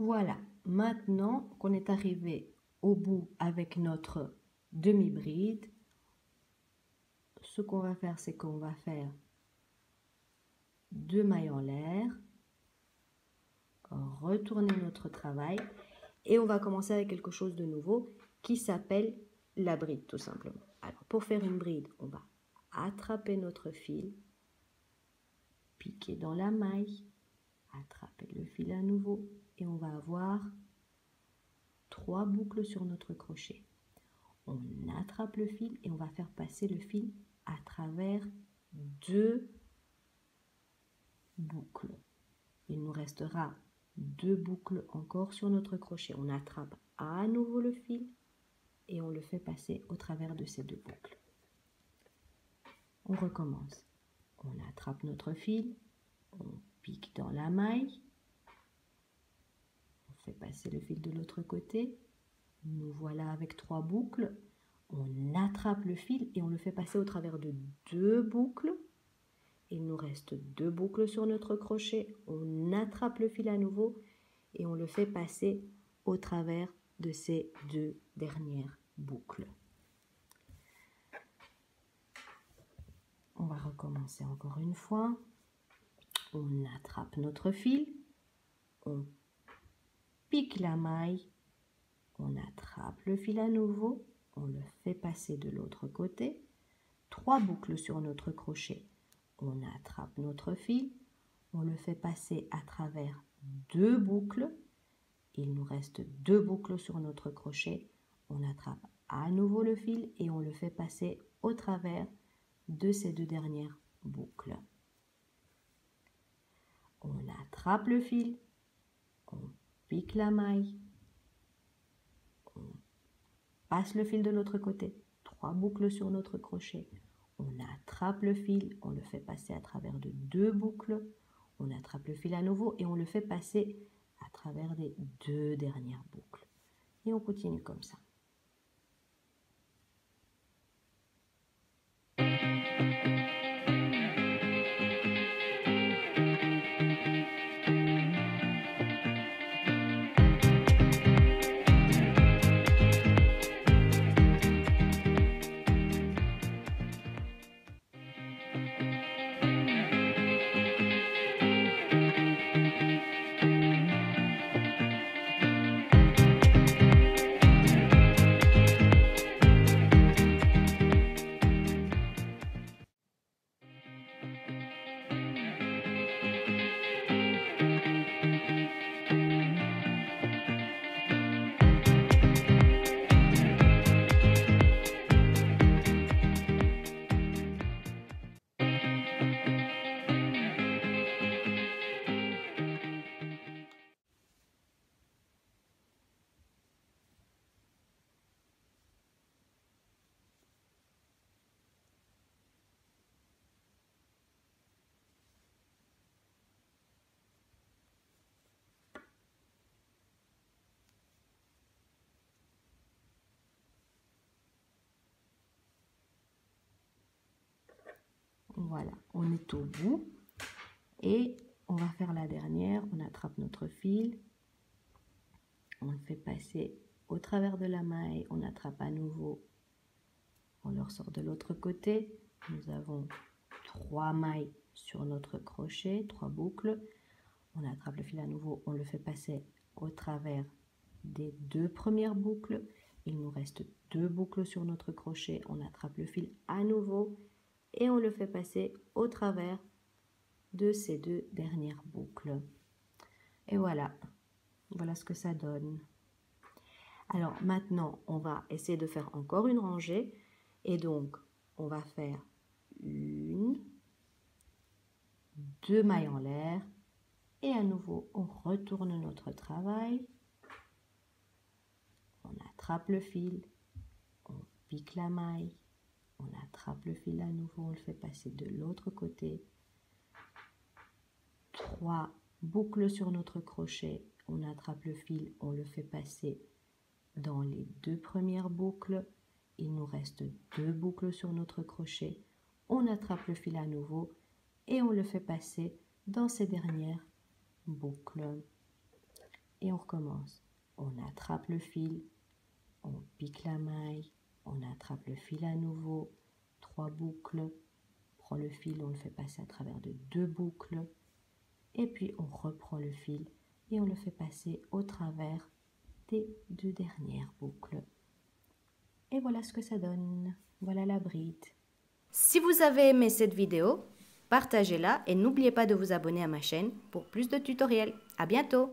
Voilà, maintenant qu'on est arrivé au bout avec notre demi-bride, ce qu'on va faire, c'est qu'on va faire 2 mailles en l'air, retourner notre travail et on va commencer avec quelque chose de nouveau qui s'appelle la bride tout simplement. Alors pour faire une bride, on va attraper notre fil, piquer dans la maille, attraper le fil à nouveau et on va avoir 3 boucles sur notre crochet. On attrape le fil et on va faire passer le fil à travers 2 boucles. Il nous restera 2 boucles encore sur notre crochet. On attrape à nouveau le fil et on le fait passer au travers de ces 2 boucles. On recommence. On attrape notre fil, on pique dans la maille, on fait passer le fil de l'autre côté. Nous voilà avec 3 boucles. On attrape le fil et on le fait passer au travers de 2 boucles. Il nous reste 2 boucles sur notre crochet. On attrape le fil à nouveau et on le fait passer au travers de ces 2 dernières boucles. On va recommencer encore une fois. On attrape notre fil, on pique la maille, on attrape le fil à nouveau, on le fait passer de l'autre côté. 3 boucles sur notre crochet. On attrape notre fil, on le fait passer à travers 2 boucles. Il nous reste 2 boucles sur notre crochet. On attrape à nouveau le fil et on le fait passer au travers de ces 2 dernières boucles. On attrape le fil, on pique la maille, on passe le fil de l'autre côté. 3 boucles sur notre crochet. On attrape le fil, on le fait passer à travers de 2 boucles. On attrape le fil à nouveau et on le fait passer à travers des 2 dernières boucles. Et on continue comme ça. Voilà, on est au bout et on va faire la dernière. On attrape notre fil, on le fait passer au travers de la maille, on attrape à nouveau, on le ressort de l'autre côté. Nous avons 3 mailles sur notre crochet, 3 boucles. On attrape le fil à nouveau, on le fait passer au travers des 2 premières boucles. Il nous reste 2 boucles sur notre crochet. On attrape le fil à nouveau et on le fait passer au travers de ces 2 dernières boucles. Et voilà, voilà ce que ça donne. Alors maintenant, on va essayer de faire encore une rangée. Et donc, on va faire 1, 2 mailles en l'air. Et à nouveau, on retourne notre travail. On attrape le fil, on pique la maille, on attrape le fil à nouveau, on le fait passer de l'autre côté. 3 boucles sur notre crochet, on attrape le fil, on le fait passer dans les 2 premières boucles. Il nous reste 2 boucles sur notre crochet. On attrape le fil à nouveau et on le fait passer dans ces dernières boucles. et on recommence. On attrape le fil, on pique la maille, on attrape le fil à nouveau, 3 boucles, on prend le fil, on le fait passer à travers de 2 boucles, et puis on reprend le fil et on le fait passer au travers des 2 dernières boucles. Et voilà ce que ça donne. Voilà la bride. Si vous avez aimé cette vidéo, partagez-la et n'oubliez pas de vous abonner à ma chaîne pour plus de tutoriels. À bientôt!